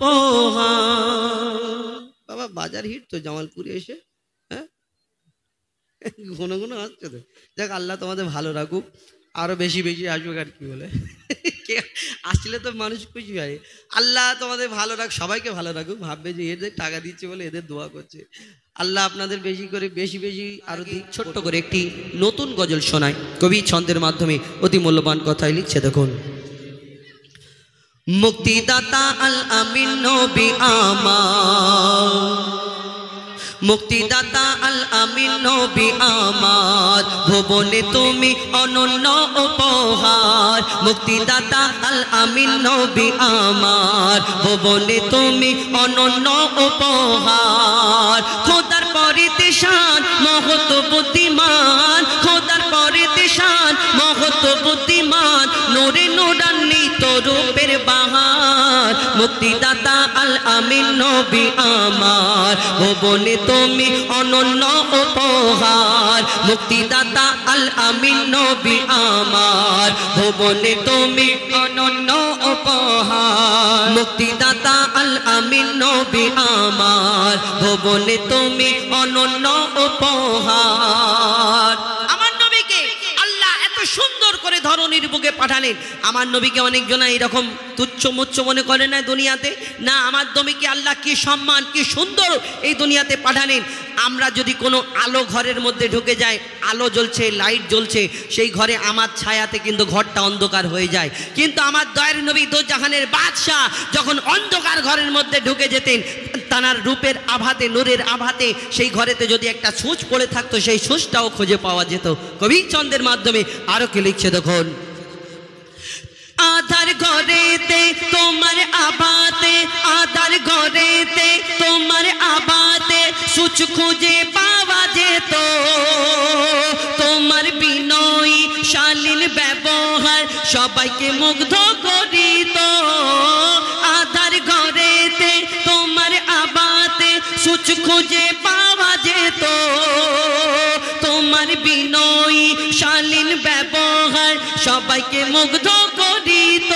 উপহার। বাবা বাজার হিট তো জামালপুরে এসে, হ্যাঁ ঘন ঘন আসছে তো। যাক আল্লাহ তোমাদের ভালো রাখুক, আরো বেশি বেশি আসুক আর কি বলে। আসলে তো মানুষ খুশি হয়। আল্লাহ তোমাদের ভালো রাখ, সবাইকে ভালো রাখুক। ভাববে যে এদের টাকা দিচ্ছে বলে এদের দোয়া করছে। আল্লাহ আপনাদের বেশি করে বেশি বেশি আরো দিক। ছোট্ট করে একটি নতুন গজল শোনায় কবি ছন্দের মাধ্যমে, অতি মূল্যবান কথাই লিখছে দেখুন। মুক্তিদাতা আল আমিন নবী আমার, মুক্তিদাতা আল আমিন নবী আমার, ভুবনে তুমি অনন্য উপহার। মুক্তিদাতা আল আমিন নবী আমার, ভুবনে তুমি অনন্য উপহার। খোদার পরিতেশান মহত বুদ্ধিমান, খোদার পরিতেশান মহত বুদ্ধিমান, নূরে নূরান্বিত রূপের বাহার। মুক্তিদাতা আল আমিন নবী আমার, ভুবনে তুমি অনন্য উপহার। মুক্তিদাতা আল আমিন নবী আমার, ভুবনে তুমি অনন্য উপহার। মুক্তিদাতা আল আমিন নবী আমার, ভুবনে তুমি অনন্য উপহার। আমার নবীকে আল্লাহ এত সুন্দর করে ধরনীর বুকে পাঠালেন। আমার নবীকে অনেকজনা এরকম তুচ্ছ মুচ্ছ মনে করে না দুনিয়াতে, না আমার নবীকে আল্লাহ কি সম্মান কি সুন্দর এই দুনিয়াতে পাঠালেন। আমরা যদি কোনো আলো ঘরের মধ্যে ঢুকে যায়, আলো জ্বলছে লাইট জ্বলছে, সেই ঘরে আমার ছায়াতে কিন্তু ঘরটা অন্ধকার হয়ে যায়। কিন্তু আমার দয়ার নবী দো জাহানের বাদশাহ যখন অন্ধকার ঘরের মধ্যে ঢুকে যেতেন, তানার রূপের আভাতে নূরের আভাতে সেই ঘরেতে যদি একটা সূচ পড়ে থাকতো, সেই সূচটাও খুঁজে পাওয়া যেত। কবি ছন্দের মাধ্যমে আরো কি লিখছে দেখুন। আধার ঘরেতে তোমার আবাতে, আধার ঘরেতে তোমার আবাতে সূচ খুঁজে পাওয়া যেত। তোমার বিনয়ী শালীন ব্যবহার সবাইকে মুগ্ধ করিত। আধার ঘরেতে তোমার আবাতে সূচ খুঁজে পাওয়া যেত। তোমার বিনয়ী শালীন ব্যবহার সবাইকে মুগ্ধ করিত।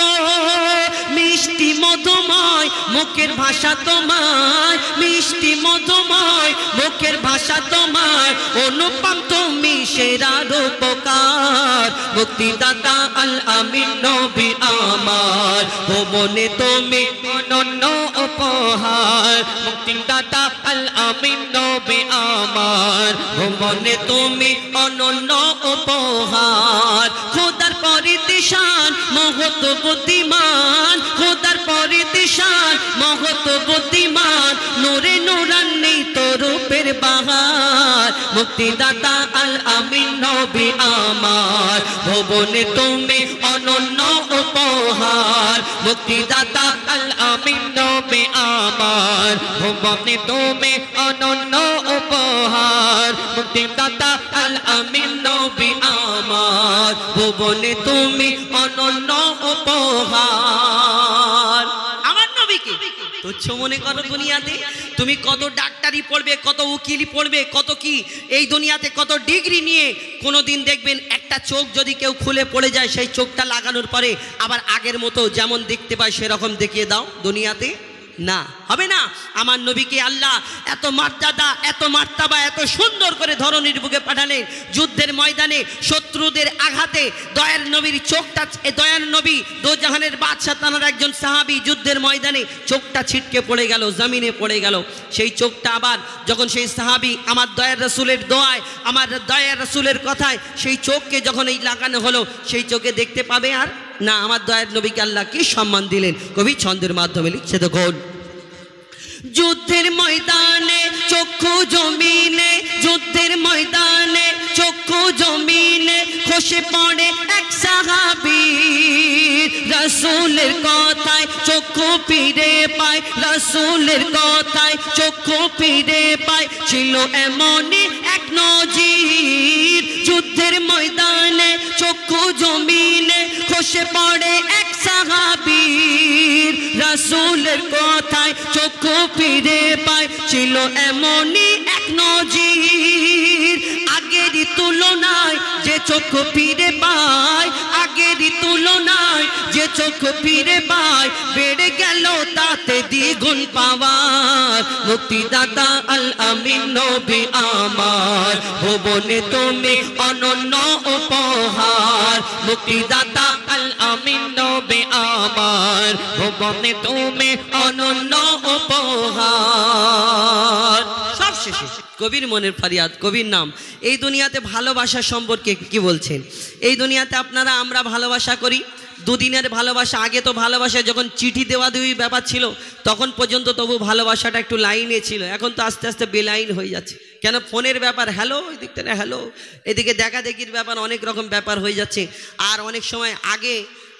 মিষ্টি মধুময় মুখের ভাষা তোমার, মিষ্টি মধুময় মুখের ভাষা তোমার, অনুপম তুমি সেরা রূপকার। মুক্তিদাতা আল আমিন নবী আমার, ভুবনে তুমি অনন্য উপহার। মুক্তিদাতা আল আমিন নবী আমার, ভুবনে তুমি অনন্য উপহার। খোদার পরিতেশান মহত বুদ্ধিমান, খোদার পরিতেশান মহত বুদ্ধিমান, নূরে নূরান্বিত রূপের বাহার। মুক্তিদাতা আল আমিন নবী আমার, ভুবনে তুমি অনন্য উপহার। মুক্তিদাতা আল আমিন নবী আমার, ভুবনে তুমি অনন্য উপহার। মুক্তিদাতা আল আমিন নবী আমার, ভুবনে তুমি অনন্য উপহার। আমার নবীকে তুচ্ছ মনে করো দুনিয়াতে। তুমি কত ডাক্তারি পড়বে, কত উকিলি পড়বে, কত কি এই দুনিয়াতে কত ডিগ্রি নিয়ে, কোনোদিন দেখবেন একটা চোখ যদি কেউ খুলে পড়ে যায়, সেই চোখটা লাগানোর পরে আবার আগের মতো যেমন দেখতে পায় সেরকম দেখিয়ে দাও দুনিয়াতে, না হবে না। আমার নবীকে আল্লাহ এত মর্যাদা এত মার্তাবা এত সুন্দর করে ধরনীর বুকে পাঠালেন। যুদ্ধের ময়দানে শত্রুদের আঘাতে দয়ার নবীর চোখটা, দয়ার নবী দো জাহানের বাদশাহ তানার একজন সাহাবী যুদ্ধের ময়দানে চোখটা ছিটকে পড়ে গেল, জমিনে পড়ে গেল। সেই চোখটা আবার যখন সেই সাহাবী আমার দয়ার রাসূলের দোয়ায়, আমার দয়ার রাসূলের কথায় সেই চোখকে যখন এই লাগানো হলো, সেই চোখে দেখতে পাবে আর না। আমার দয়ার নবীকে আল্লাহ কি সম্মান দিলেন, কবি ছন্দের মাধ্যমে লিখছে দেখুন। যুদ্ধের ময়দানে চক্ষু জমিনে, যুদ্ধের ময়দানে চক্ষু জমিনে খসে পড়ে এক সাহাবী। রাসূলের কথায় চক্ষু ফিরে পায়, রাসূলের কথায় চক্ষু ফিরে পায়, ছিল এমনই এক নজির। যুদ্ধের ময়দানে চক্ষু জমিনে খসে পড়ে এক সাহাবী। রাসূলের কথায় চক্ষু ফিরে পায়, ছিল এমনই এক নজির। আগেরই তুলনায় যে চক্ষু ফিরে পায়, আগেরই তুলনায় যে চক্ষু ফিরে পায়, বেড়ে গেল তাতে দ্বিগুণ জীবন পাওয়ার মুক্তিদাতা আল আমিন নবী আমার ভুবনে তুমি অনন্য উপহার মুক্তিদাতা আল আমিন নবী আমার ভুবনে তুমি অনন্য উপহার। সব শেষে কবির মনের ফরিয়াদ, কবির নাম। এই দুনিয়াতে ভালোবাসা সম্পর্কে কি বলছেন? এই দুনিয়াতে আপনারা আমরা ভালোবাসা করি, দুদিনের ভালোবাসা। আগে তো ভালোবাসা যখন চিঠি দেওয়া দেওয়ি ব্যাপার ছিল তখন পর্যন্ত তবু ভালোবাসাটা একটু লাইনে ছিল, এখন তো আস্তে আস্তে বেলাইন হয়ে যাচ্ছে। কেন? ফোনের ব্যাপার, হ্যালো ওই দিক থেকে হ্যালো, এদিকে দেখা দেখির ব্যাপার, অনেক রকম ব্যাপার হয়ে যাচ্ছে। আর অনেক সময় আগে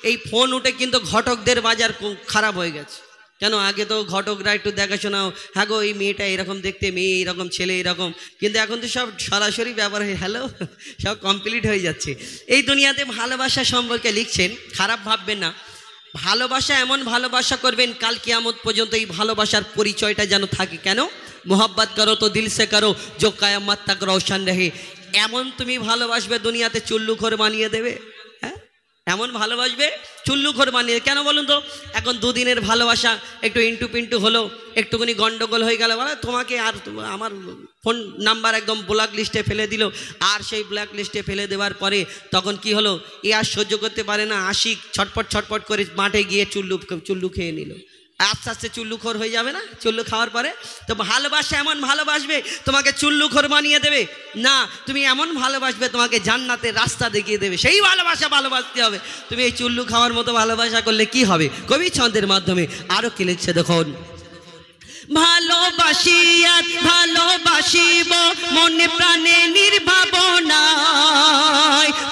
এই ফোন উঠে কিন্তু ঘটকদের বাজার খারাপ হয়ে গেছে। কেন? আগে তো ঘটকরা একটু দেখাশোনাও, হ্যাঁ গো এই মেয়েটা এরকম দেখতে, মেয়ে এরকম, ছেলে এরকম, কিন্তু এখন তো সব সরাসরি ব্যাপার হয়ে হ্যালো সব কমপ্লিট হয়ে যাচ্ছে। এই দুনিয়াতে ভালোবাসা সম্পর্কে লিখছেন, খারাপ ভাববেন না। ভালোবাসা এমন ভালোবাসা করবেন কাল কিয়ামত পর্যন্ত এই ভালোবাসার পরিচয়টা যেন থাকে। কেন? মোহাব্বত করো তো দিল সে করো जो कयामत तक रोशन रहे। এমন তুমি ভালোবাসবে দুনিয়াতে চুল্লুখোর বানিয়ে দেবে। এমন ভালোবাসবে চুল্লুখোর বানিয়ে। কেন বলুন তো? এখন দুদিনের ভালোবাসা একটু ইন্টু পিন্টু হলো, একটুখানি গন্ডগোল হয়ে গেল, বলে তোমাকে আর আমার ফোন নাম্বার একদম ব্ল্যাক লিস্টে ফেলে দিল। আর সেই ব্ল্যাক লিস্টে ফেলে দেওয়ার পরে তখন কি হলো? এ আর সহ্য করতে পারে না, আশিক ছটপট ছটপট করে মাঠে গিয়ে চুল্লু খেয়ে নিল। আস্তে আস্তে চুল্লুখোর হয়ে যাবে না? চুল্লু খাওয়ার পরে তো ভালোবাসা এমন ভালোবাসবে তোমাকে চুল্লুখোর বানিয়ে দেবে না, তুমি এমন ভালোবাসবে তোমাকে জান্নাতের রাস্তা দেখিয়ে দেবে। সেই ভালোবাসা ভালোবাসতে হবে। তুমি এই চুল্লু খাওয়ার মতো ভালোবাসা করলে কি হবে? কবি ছন্দের মাধ্যমে আরো কি লিখছে দেখুন। ভালোবাসি আর ভালোবাসিব মনে প্রাণে নির্ভাবনায়,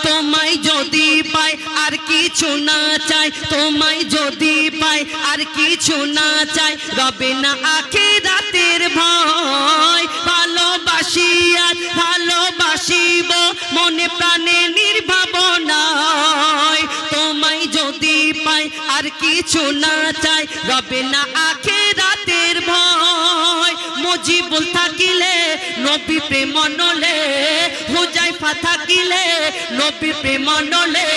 তোমায় যদি পাই আর কিছু না চাই, তোমায় যদি পাই আর কিছু না চাই, রবে না আখিরাতের ভয়। ভালোবাসি আর ভালোবাসিব মনে প্রাণে নির্ভাবনায়, তোমায় যদি পাই আর কিছু না চাই, রবে না আখিরাতের ভয়। মুজিবুল থাকিলে নবী প্রেম নলে, হুজাইফা থাকিলে নবী প্রেম নলে,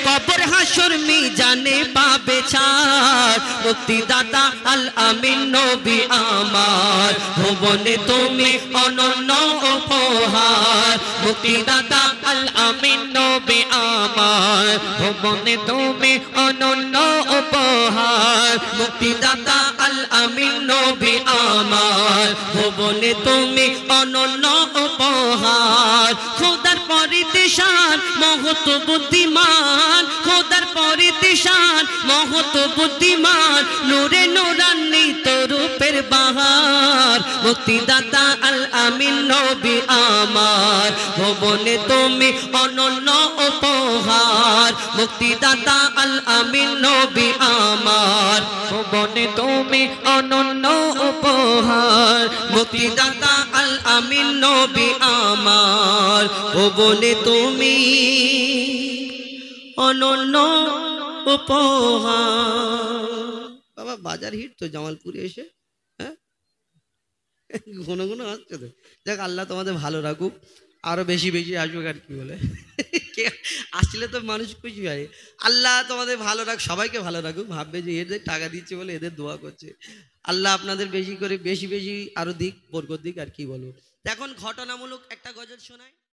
কবর হাসর মিজানে পাবে ছাড়। মুক্তিদাতা আল আমিন নবী আমার ভুবনে তুমি অনন্য উপহার। মুক্তিদাতা আল আমিন নবী আমার ভুবনে তুমি অনন্য উপহার। মুক্তিদাতা আল আমিন নবী আমার ভুবনে তুমি অনন্য উপহার। খোদার পরিতিশান মহৎ বুদ্ধিমান, খোদার পরিতিশান মহৎ বুদ্ধিমান, নূরে নূরান্বিত রূপের বাহার। মুক্তিদাতা আল আমিন নবী আমার ভুবনে তুমি অনন্য উপহার। মুক্তিদাতা আল আমিন নবী আমার ভুবনে তুমি অনন্য উপহার। মুক্তিদাতা আল আমিন নবী আমার ভুবনে তুমি অনন্য উপহার। বাবা বাজার হিট তো জামালপুরে এসে, হ্যাঁ ঘন ঘন আসছে তো। দেখ আল্লাহ তোমাদের ভালো রাখুক, আরো বেশি বেশি আসুক। আর কি বলে আসলে তো মানুষ খুশি হয়। আল্লাহ তোমাদের ভালো রাখ, সবাইকে ভালো রাখুক। ভাববে যে এদের টাকা দিচ্ছে বলে এদের দোয়া করছে। আল্লাহ আপনাদের বেশি করে বেশি বেশি আরো দিক, বরকত দিক। আর কি বলবো। এখন ঘটনামূলক একটা গজল শোনায়।